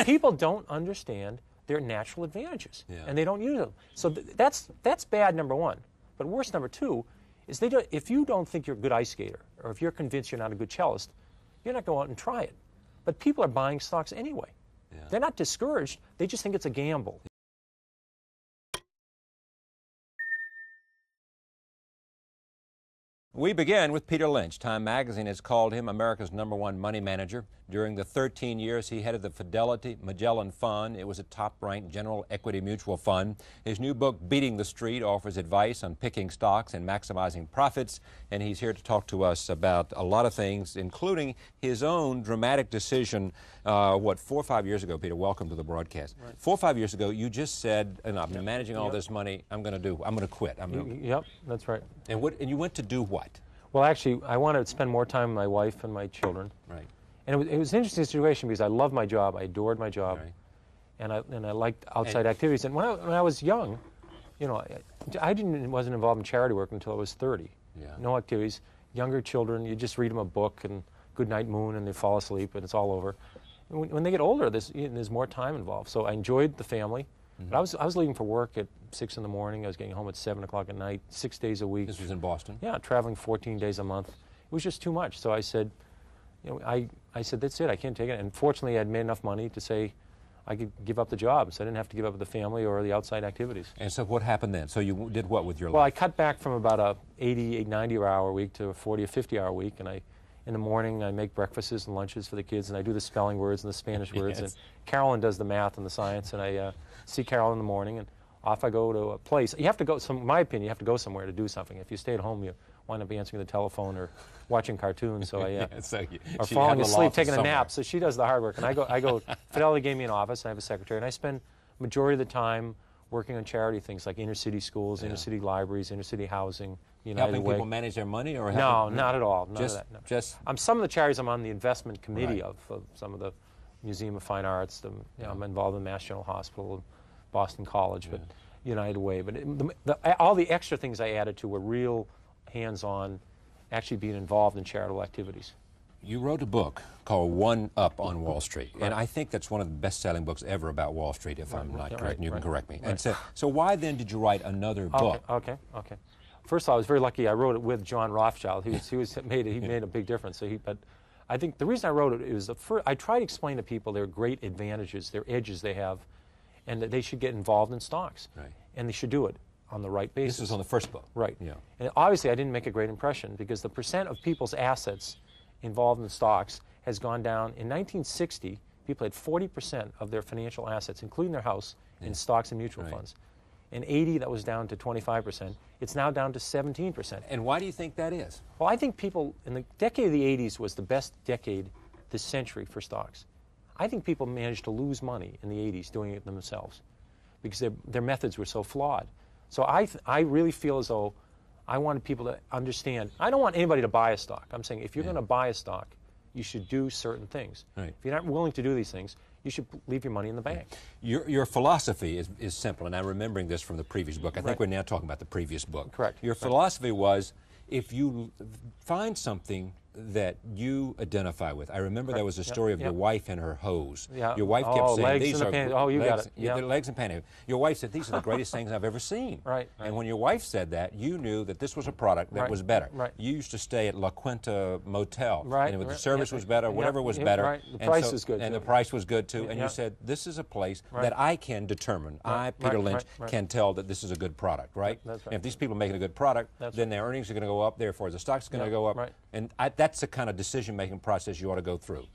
People don't understand their natural advantages, and they don't use them. So that's bad, number one. But worse, number two, is if you don't think you're a good ice skater, or if you're convinced you're not a good cellist, you're not going out and try it. But people are buying stocks anyway. They're not discouraged. They just think it's a gamble. We begin with Peter Lynch. Time magazine has called him America's #1 money manager. During the 13 years he headed the Fidelity Magellan Fund, it was a top-ranked general equity mutual fund. His new book, Beating the Street, offers advice on picking stocks and maximizing profits. And he's here to talk to us about a lot of things, including his own dramatic decision, 4 or 5 years ago, Peter, welcome to the broadcast. Right. 4 or 5 years ago, you just said, I've been managing all this money, I'm going to quit. Yep, that's right. And you went to do what? Well, actually, I wanted to spend more time with my wife and my children. Right. And it was an interesting situation because I loved my job, I adored my job, and I liked outside activities. And when I was young, you know, I wasn't involved in charity work until I was 30. No activities. Younger children, you just read them a book and good night moon, and they fall asleep, and it's all over. And when they get older, there's more time involved. So I enjoyed the family. But I was leaving for work at 6 in the morning. I was getting home at 7 o'clock at night, 6 days a week. This was in Boston? Yeah, traveling 14 days a month. It was just too much. So I said, you know, I said, that's it, I can't take it. And fortunately, I had made enough money to say I could give up the job, so I didn't have to give up the family or the outside activities. And so what happened then? So you did what with your life? Well, I cut back from about a 80, 90-hour week to a 40 or 50-hour week, and in the morning, I make breakfasts and lunches for the kids, and I do the spelling words and the Spanish words, and Carolyn does the math and the science, and I see Carol in the morning, and off I go to a place. You have to go, in my opinion, you have to go somewhere to do something. If you stay at home, you wind up answering the telephone or watching cartoons, so or falling asleep, taking a nap, so she does the hard work. And I go, Fidelity gave me an office, and I have a secretary, and I spend majority of the time working on charity things like inner-city schools, inner-city libraries, inner-city housing, helping people manage their money, or no, not at all. None of that. No. Just some of the charities I'm on the investment committee of some of the Museum of Fine Arts. I'm involved in Mass General Hospital, Boston College, but United Way. But all the extra things I added to were real hands-on, actually being involved in charitable activities. You wrote a book called One Up on Wall Street, and I think that's one of the best-selling books ever about Wall Street, if I'm not correct, and you can correct me. And so why then did you write another book? Okay. First of all, I was very lucky. I wrote it with John Rothschild. He made a big difference. But I think the reason I wrote it is I try to explain to people their great advantages, their edges they have, and that they should get involved in stocks. And they should do it on the right basis. This was on the first book. Right. Yeah. And obviously, I didn't make a great impression because the percent of people's assets involved in stocks has gone down. In 1960, people had 40% of their financial assets, including their house, in stocks and mutual funds. In 80, that was down to 25%. It's now down to 17%. And why do you think that is? Well, I think people, in the decade of the 80s was the best decade this century for stocks. I think people managed to lose money in the 80s doing it themselves because their methods were so flawed. So I really feel as though I wanted people to understand. I don't want anybody to buy a stock. I'm saying if you're going to buy a stock, you should do certain things. If you're not willing to do these things, you should leave your money in the bank. Your philosophy is simple, and I'm remembering this from the previous book. I think we're now talking about the previous book. Correct. Your philosophy was, if you find something that you identify with. I remember there was a story of your wife and her hose. Your wife kept saying, these are legs and pantyhose. Your wife said, these are the greatest things I've ever seen. And when your wife said that, you knew that this was a product that was better. You used to stay at La Quinta Motel, and the service was better, whatever was better. The price was good. And the price was good too. And you said, this is a place that I can determine. I, Peter Lynch, can tell that this is a good product, right? And if these people are making a good product, then their earnings are going to go up, therefore the stock's going to go up. And that's the kind of decision-making process you ought to go through.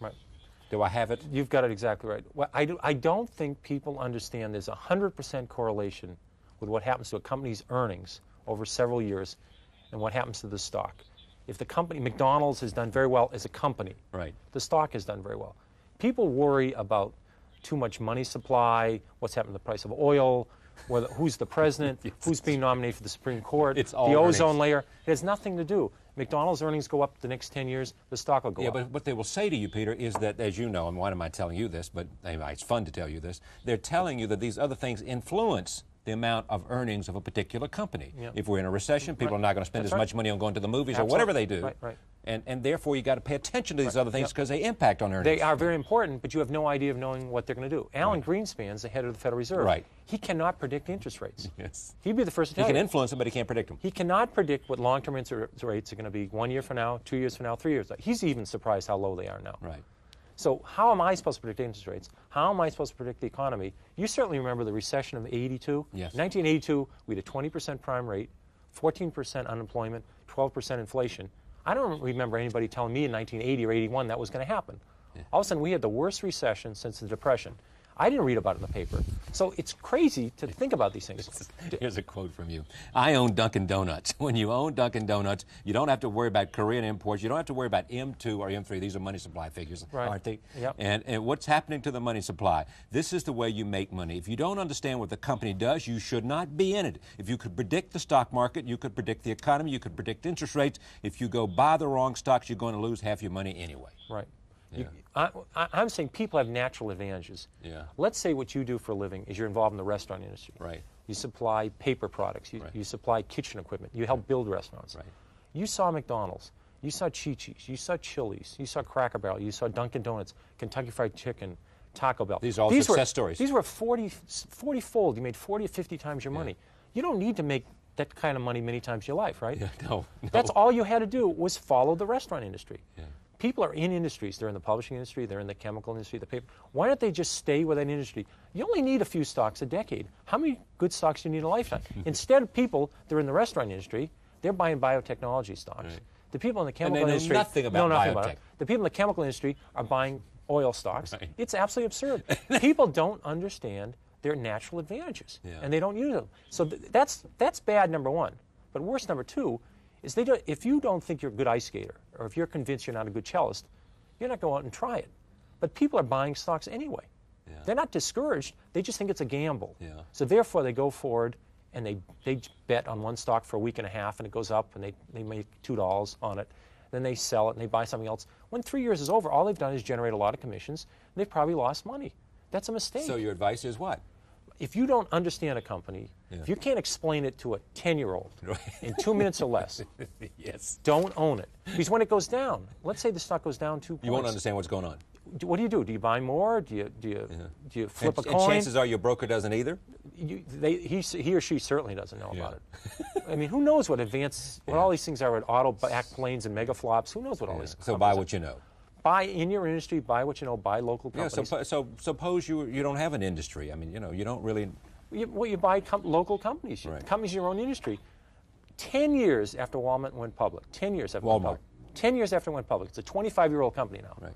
Do I have it? You've got it exactly right. Well, I don't think people understand there's 100% correlation with what happens to a company's earnings over several years and what happens to the stock. If the company, McDonald's has done very well as a company, the stock has done very well. People worry about too much money supply, what's happened to the price of oil, who's the president, who's being nominated for the Supreme Court, the ozone layer. It has nothing to do. McDonald's earnings go up the next 10 years, the stock will go up. But what they will say to you, Peter, is that, as you know, and why am I telling you this, but anyway, it's fun to tell you this, they're telling you that these other things influence the amount of earnings of a particular company. If we're in a recession, people are not going to spend as much money on going to the movies or whatever they do. And therefore, you got to pay attention to these other things because they impact on earnings. They are very important, but you have no idea of knowing what they're going to do. Alan Greenspan's the head of the Federal Reserve. Right. He cannot predict interest rates. Yes. He'd be the first to tell you. He can influence them, but he can't predict them. He cannot predict what long-term interest rates are going to be 1 year from now, 2 years from now, 3 years. He's even surprised how low they are now. Right. So how am I supposed to predict interest rates? How am I supposed to predict the economy? You certainly remember the recession of '82. Yes. 1982, we had a 20% prime rate, 14% unemployment, 12% inflation. I don't remember anybody telling me in 1980 or 81 that was going to happen. Yeah. All of a sudden, we had the worst recession since the Depression. I didn't read about it in the paper. So it's crazy to think about these things. Here's a quote from you. I own Dunkin' Donuts. When you own Dunkin' Donuts, you don't have to worry about Korean imports. You don't have to worry about M2 or M3. These are money supply figures, aren't they? Yep. And what's happening to the money supply? This is the way you make money. If you don't understand what the company does, you should not be in it. If you could predict the stock market, you could predict the economy, you could predict interest rates. If you go buy the wrong stocks, you're going to lose half your money anyway. Right. Yeah. I'm saying people have natural advantages. Yeah. Let's say what you do for a living is you're involved in the restaurant industry. Right. You supply paper products. You supply kitchen equipment. You help build restaurants. Right. You saw McDonald's. You saw Chi-Chi's. You saw Chili's. You saw Cracker Barrel. You saw Dunkin' Donuts, Kentucky Fried Chicken, Taco Bell. These are all success stories. These were 40-fold. You made 40 or 50 times your money. You don't need to make that kind of money many times in your life, right? Yeah, no. That's all you had to do was follow the restaurant industry. Yeah. People are in industries. They're in the publishing industry. They're in the chemical industry, the paper. Why don't they just stay with that industry? You only need a few stocks a decade. How many good stocks do you need in a lifetime? Instead of people that are in the restaurant industry, they're buying biotechnology stocks. Right. The people in the chemical industry know nothing about biotech. About it. The people in the chemical industry are buying oil stocks. Right. It's absolutely absurd. People don't understand their natural advantages, and they don't use them. So that's bad, number one. But worse, number two, is if you don't think you're a good ice skater, or if you're convinced you're not a good cellist, you're not going out and try it. But people are buying stocks anyway. Yeah. They're not discouraged. They just think it's a gamble. Yeah. So therefore, they go forward and they bet on one stock for a week and a half, and it goes up, and they make $2 on it. Then they sell it, and they buy something else. When 3 years is over, all they've done is generate a lot of commissions, and they've probably lost money. That's a mistake. So your advice is what? If you don't understand a company, if you can't explain it to a 10-year-old in 2 minutes or less, don't own it. Because when it goes down, let's say the stock goes down 2 points. You won't understand what's going on. What do you do? Do you buy more? Do you flip a coin? And chances are your broker doesn't either? He or she certainly doesn't know about it. I mean, who knows what all these things are with auto back planes and mega flops? Who knows what all these So buy what you know. Buy in your industry, buy what you know, buy local companies. Yeah, so suppose you don't have an industry. I mean, you don't really... You buy local companies, companies in your own industry. 10 years after Walmart went public, 10 years after Walmart. 10 years after it went public, it's a 25-year-old company now. Right.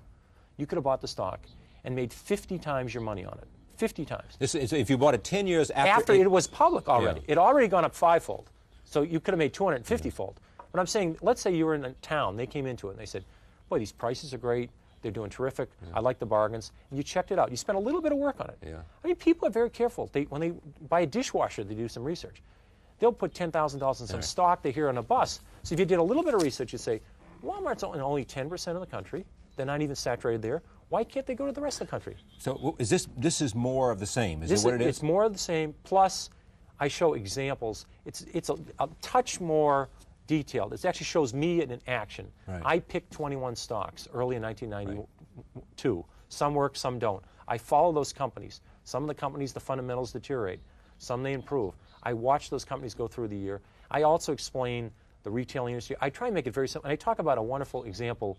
You could have bought the stock and made 50 times your money on it. 50 times. If you bought it 10 years after it was public already. It had already gone up 5-fold. So you could have made 250-fold. But I'm saying, let's say you were in a town, they came into it and they said, boy, these prices are great. They're doing terrific. I like the bargains. And you checked it out. You spent a little bit of work on it. Yeah. I mean, people are very careful. When they buy a dishwasher, they do some research. They'll put $10,000 in some stock they hear on a bus. So if you did a little bit of research, you'd say, Walmart's only 10% of the country. They're not even saturated there. Why can't they go to the rest of the country? So this is more of the same? Is it what it is? It's more of the same. Plus, I show examples. It's a touch more detailed. It actually shows me in action. Right. I picked 21 stocks early in 1992. Right. Some work, some don't. I follow those companies. Some of the companies, the fundamentals deteriorate. Some they improve. I watch those companies go through the year. I also explain the retail industry. I try and make it very simple. And I talk about a wonderful example.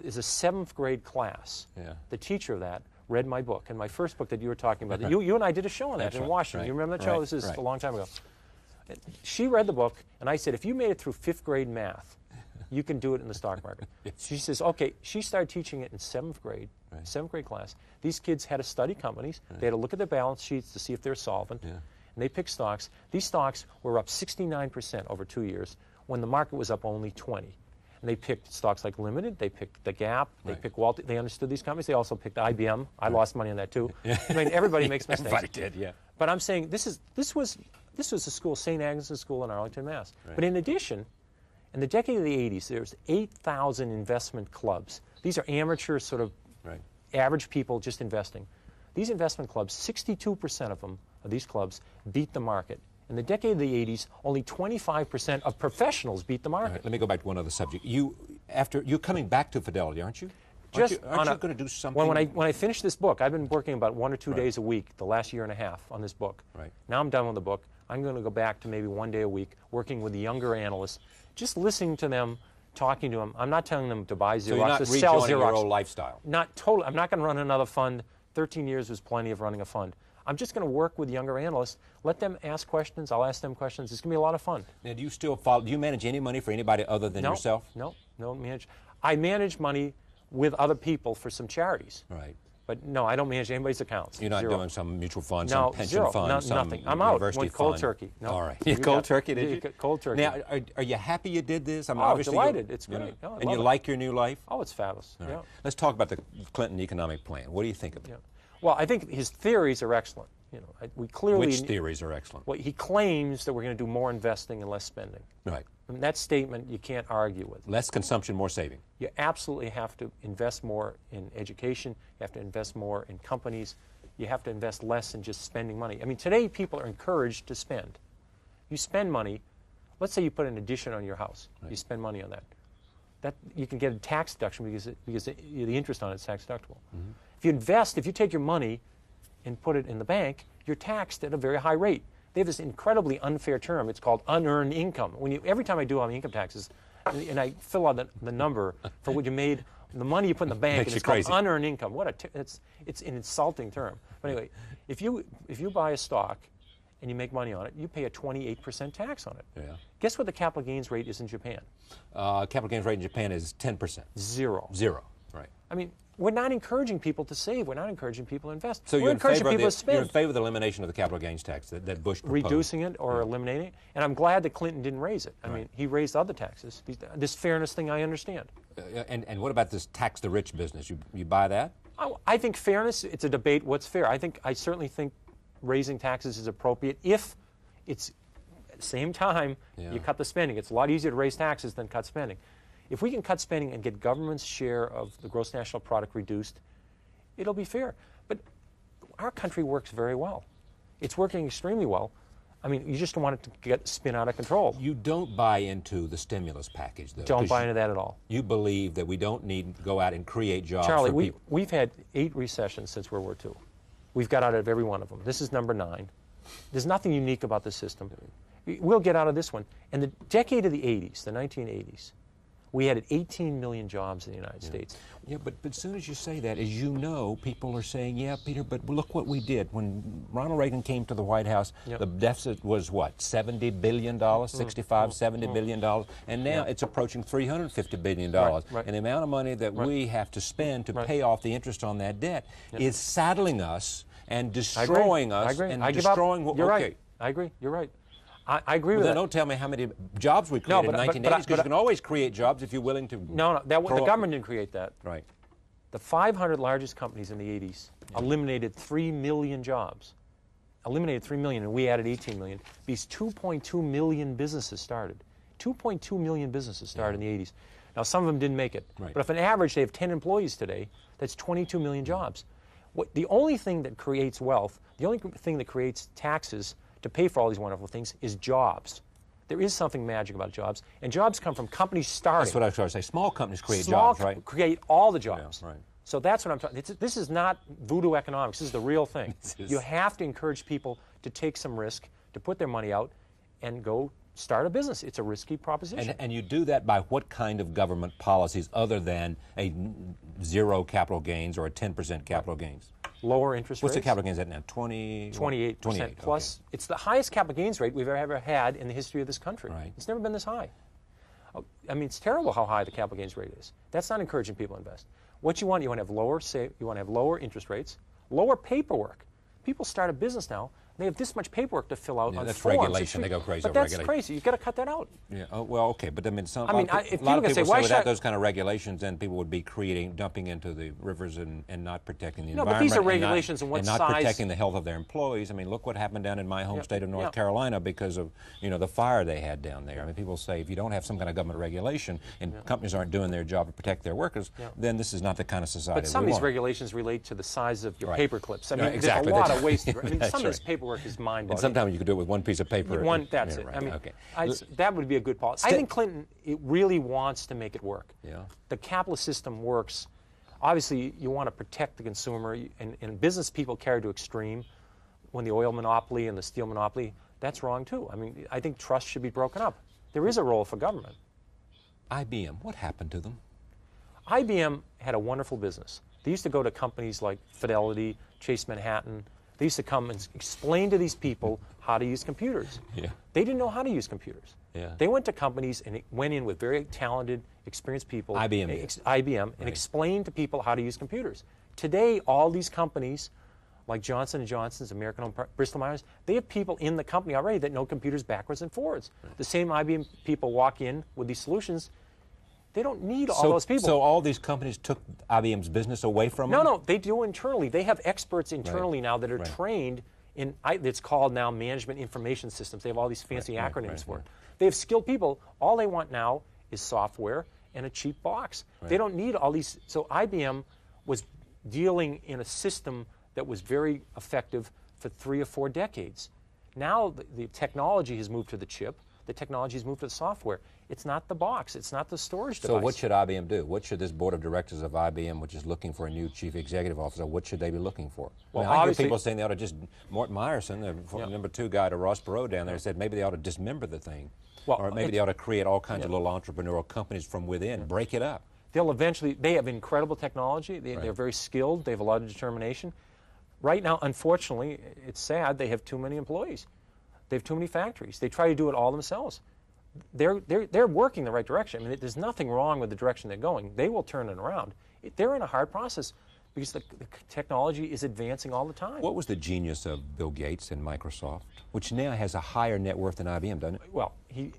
Is a 7th grade class. Yeah. The teacher of that read my book, and my first book that you were talking about. You and I did a show on that in Washington. You remember that show? This is a long time ago. She read the book, and I said, if you made it through 5th grade math, you can do it in the stock market. She says, okay. She started teaching it in 7th grade, 7th grade class. These kids had to study companies. They had to look at their balance sheets to see if they're solvent. And they picked stocks. These stocks were up 69% over 2 years when the market was up only 20. And they picked stocks like Limited. They picked the Gap. They picked Walt. They understood these companies. They also picked IBM. I lost money on that too. I mean, everybody makes mistakes. Everybody did, yeah. But I'm saying this was a school, St. Agnes' School in Arlington, Mass. But in addition, in the decade of the 80s, there was 8,000 investment clubs. These are amateur, sort of average people just investing. These investment clubs, 62% of them, of these clubs, beat the market. In the decade of the 80s, only 25% of professionals beat the market. Let me go back to one other subject. after you're coming back to Fidelity, aren't you? Aren't you going to do something? When I finish this book, I've been working about 1 or 2 days a week the last year and a half on this book. Right. Now I'm done with the book. I'm going to go back to maybe 1 day a week working with the younger analysts, just listening to them, talking to them. I'm not telling them to buy Xerox, so you're not to sell rejoining Xerox. your old lifestyle. Not totally. I'm not going to run another fund. 13 years was plenty of running a fund. I'm just going to work with younger analysts, let them ask questions, I'll ask them questions. It's going to be a lot of fun. Now, do you still follow, do you manage any money for anybody other than yourself? No, manage. I manage money with other people for some charities. Right. But no, I don't manage anybody's accounts. You're not doing some mutual fund, no, some pension zero. fund, some nothing. I'm out. university Went cold fund. turkey. No. All right. You cold turkey, did you? Cold turkey. Now, are you happy you did this? I mean, oh, obviously delighted. It's great. You know, no, and you like your new life? Oh, it's fabulous. All right. Yeah. Let's talk about the Clinton economic plan. What do you think of it? Yeah. Well, I think his theories are excellent. You know, we clearly. Which theories are excellent? Well, he claims that we're going to do more investing and less spending. Right. And that statement you can't argue with. Less consumption, more saving. You absolutely have to invest more in education. You have to invest more in companies. You have to invest less in just spending money. I mean, today people are encouraged to spend. You spend money. Let's say you put an addition on your house. Right. You spend money on that. That you can get a tax deduction because the interest on it is tax deductible. Mm-hmm. If you invest, if you take your money and put it in the bank, you're taxed at a very high rate. They have this incredibly unfair term. It's called unearned income. Every time I do on the income taxes, and I fill out the number for what you made, the money you put in the bank, and it's called unearned income. It's an insulting term. But anyway, if you buy a stock and you make money on it, you pay a 28% tax on it. Yeah. Guess what the capital gains rate is in Japan? Capital gains rate in Japan is 10%. Zero. Right. I mean, we're not encouraging people to save. We're not encouraging people to invest. So we're encouraging people to spend. You're in favor of the elimination of the capital gains tax that Bush proposed? Reducing it or eliminating it. And I'm glad that Clinton didn't raise it. I mean, he raised other taxes. This fairness thing I understand. And what about this tax the rich business? You buy that? I think fairness, it's a debate what's fair. I certainly think raising taxes is appropriate if it's at the same time you cut the spending. It's a lot easier to raise taxes than cut spending. If we can cut spending and get government's share of the gross national product reduced, it'll be fair. But our country works very well. It's working extremely well. I mean, you just don't want it to spin out of control. You don't buy into the stimulus package, though. Don't buy into that at all. You believe that we don't need to go out and create jobs Charlie, for people. We've had 8 recessions since World War II. We've got out of every one of them. This is number 9. There's nothing unique about the system. We'll get out of this one. And the decade of the 80s, the 1980s, we had 18 million jobs in the United States. Yeah, but as soon as you say that, as you know, people are saying, yeah, Peter, but look what we did. When Ronald Reagan came to the White House, the deficit was what, $70 billion, $70 billion? And now it's approaching $350 billion. Right. And the amount of money that we have to spend to pay off the interest on that debt is saddling us and destroying us. I agree. And I destroying give up. You're right. I agree. You're right. I agree with that. Don't tell me how many jobs we created in the 1980s, because you can always create jobs if you're willing to. No, the government didn't create that. Right. The 500 largest companies in the 80s eliminated 3 million jobs. Eliminated 3 million, and we added 18 million. These 2.2 million businesses started. 2.2 million businesses started in the 80s. Now, some of them didn't make it. Right. But if on average they have 10 employees today, that's 22 million jobs. The only thing that creates wealth, the only thing that creates taxes to pay for all these wonderful things is jobs. There is something magic about jobs, and jobs come from companies starting. That's what I was trying to say. Small companies create jobs, right? Create all the jobs. Yeah, right. So that's what I'm talking. This is not voodoo economics. This is the real thing. You have to encourage people to take some risk, to put their money out, and go start a business. It's a risky proposition. And you do that by what kind of government policies other than a 0 capital gains or a 10% capital gains? Lower interest rates. What's the capital gains at now? 28% plus. Okay. It's the highest capital gains rate we've ever had in the history of this country. Right. It's never been this high. I mean, it's terrible how high the capital gains rate is. That's not encouraging people to invest. What you want to have lower interest rates, lower paperwork. People start a business now. They have this much paperwork to fill out on that's forms. Regulation. They go crazy over regulation. But that's crazy. You've got to cut that out. Yeah. Oh, well, okay. But I mean, if a lot of people say, say without those kind of regulations, then people would be dumping into the rivers and not protecting the environment. No, but these are regulations and what size. And not protecting the health of their employees. I mean, look what happened down in my home state of North Carolina because of, the fire they had down there. I mean, people say if you don't have some kind of government regulation and companies aren't doing their job to protect their workers, then this is not the kind of society But some we of these want. regulations relate to the size of your paper clips. I mean, exactly. there's a lot of wasted. I mean, some of this paperwork work is mind-boggling. And sometimes you could do it with one piece of paper. That's it. Right. I mean, okay. That would be a good policy. I think Clinton, it really wants to make it work. Yeah. The capitalist system works. Obviously, you want to protect the consumer, and business people carry to extreme. When the oil monopoly and the steel monopoly, that's wrong too. I mean, I think trust should be broken up. There is a role for government. IBM, what happened to them? IBM had a wonderful business. They used to go to companies like Fidelity, Chase Manhattan. They used to come and explain to these people how to use computers. Yeah. They didn't know how to use computers. Yeah. They went to companies and went in with very talented, experienced people. IBM, and explained to people how to use computers. Today, all these companies, like Johnson & Johnson's, American, Bristol-Myers, they have people in the company already that know computers backwards and forwards. Right. The same IBM people walk in with these solutions. They don't need all those people. So all these companies took IBM's business away from them? No, they do internally. They have experts internally now that are trained in, it's called now management information systems. They have all these fancy acronyms for it. They have skilled people. All they want now is software and a cheap box. They don't need all these. So IBM was dealing in a system that was very effective for 3 or 4 decades. Now the technology has moved to the chip. The technology has moved to the software. It's not the box. It's not the storage device. So what should IBM do? What should this board of directors of IBM, which is looking for a new chief executive officer, what should they be looking for? Well, I hear people saying they ought to just, Morton Meyerson, the number 2 guy to Ross Perot down there, said maybe they ought to dismember the thing. Well, or maybe they ought to create all kinds of little entrepreneurial companies from within, break it up. They'll eventually, they have incredible technology. They're very skilled. They have a lot of determination. Right now, unfortunately, it's sad, they have too many employees. They have too many factories. They try to do it all themselves. They're working the right direction. I mean, there's nothing wrong with the direction they're going. They will turn it around. They're in a hard process because the technology is advancing all the time. What was the genius of Bill Gates and Microsoft, which now has a higher net worth than IBM, doesn't it? Well,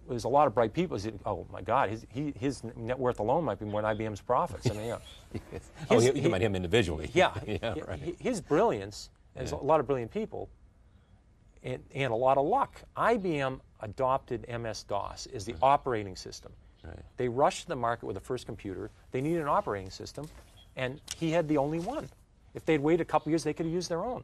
there's a lot of bright people. Oh my God, his net worth alone might be more than IBM's profits. I mean, yeah. You meant him individually. Yeah, right. His brilliance. There's a lot of brilliant people, and a lot of luck. IBM adopted MS-DOS as the operating system. Right. They rushed to the market with the first computer. They needed an operating system, and he had the only one. If they'd waited a couple years, they could have used their own.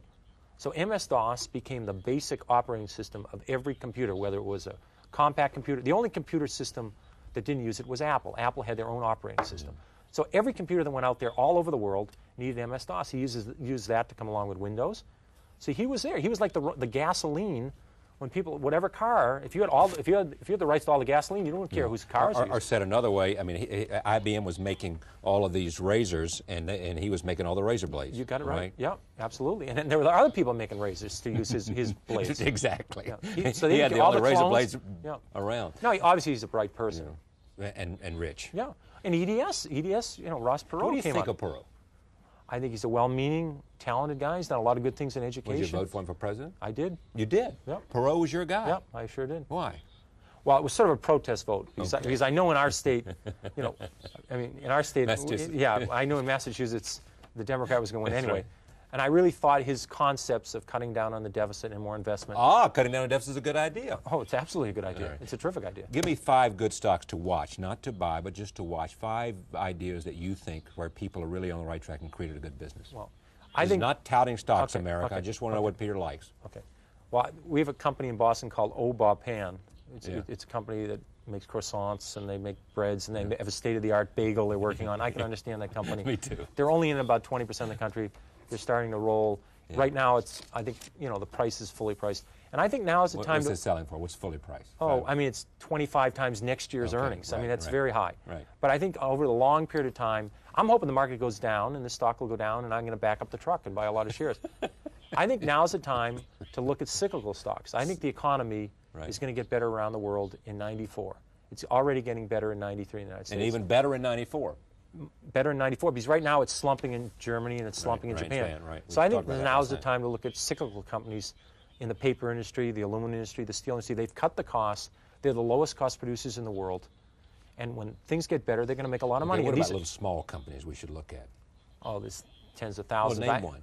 So MS-DOS became the basic operating system of every computer, whether it was a compact computer. The only computer system that didn't use it was Apple. Apple had their own operating system. So every computer that went out there all over the world needed MS-DOS. He used that to come along with Windows. So he was there. He was like the gasoline. When people, whatever car, if you had the rights to all the gasoline, you don't care whose cars. Or said another way, I mean, IBM was making all of these razors, and he was making all the razor blades. You got it right. Yeah, absolutely. And there were other people making razors to use his blades. Exactly. Yeah. So he had all the razor blades around. No, obviously he's a bright person. And rich. Yeah. And EDS, Ross Perot. What do you think of Perot? I think he's a well-meaning, talented guy. He's done a lot of good things in education. Would you vote for him for president? I did. You did? Yep. Perot was your guy? Yep, I sure did. Why? Well, it was sort of a protest vote because I know in our state, in our state, I knew in Massachusetts the Democrat was going to win anyway. Right. And I really thought his concepts of cutting down on the deficit and more investment. Cutting down on the deficit is a good idea. Oh, it's absolutely a good idea. Right. It's a terrific idea. Give me 5 good stocks to watch, not to buy, but just to watch. 5 ideas that you think where people are really on the right track and created a good business. Well, I think not touting stocks, America. I just want to know what Peter likes. Okay. Well, we have a company in Boston called Pan. It's a company that makes croissants and they make breads and they have a state-of-the-art bagel they're working on. I can understand that company. Me too. They're only in about 20% of the country. They're starting to roll. Yeah. Right now, I think, the price is fully priced. And I think now is the time. What's it selling for? What's fully priced? Oh, I mean, it's 25 times next year's earnings. I mean, that's very high. Right. But I think over the long period of time, I'm hoping the market goes down and the stock will go down and I'm going to back up the truck and buy a lot of shares. I think now is the time to look at cyclical stocks. I think the economy is going to get better around the world in '94. It's already getting better in '93 in the United States. And even better in '94. Better in '94 because right now it's slumping in Germany and it's slumping in Japan. So I think now is the time to look at cyclical companies in the paper industry, the aluminum industry, the steel industry. They've cut the costs. They're the lowest cost producers in the world. And when things get better, they're going to make a lot of money. What about little small companies we should look at? Oh, there's tens of thousands. Well, name one.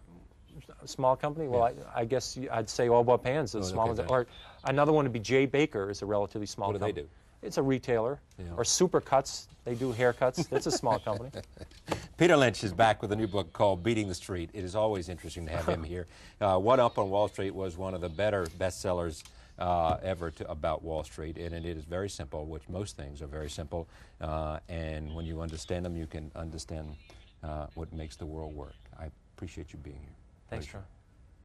A small company? Well, I guess I'd say Pan's the small ones. Or another one would be J. Baker is a relatively small company. What do they do? It's a retailer. Or Supercuts. They do haircuts. That's a small company. Peter Lynch is back with a new book called Beating the Street. It is always interesting to have him here. What Up on Wall Street was one of the better bestsellers ever about Wall Street, and it is very simple, which most things are very simple, and when you understand them, you can understand what makes the world work. I appreciate you being here. Thanks, John.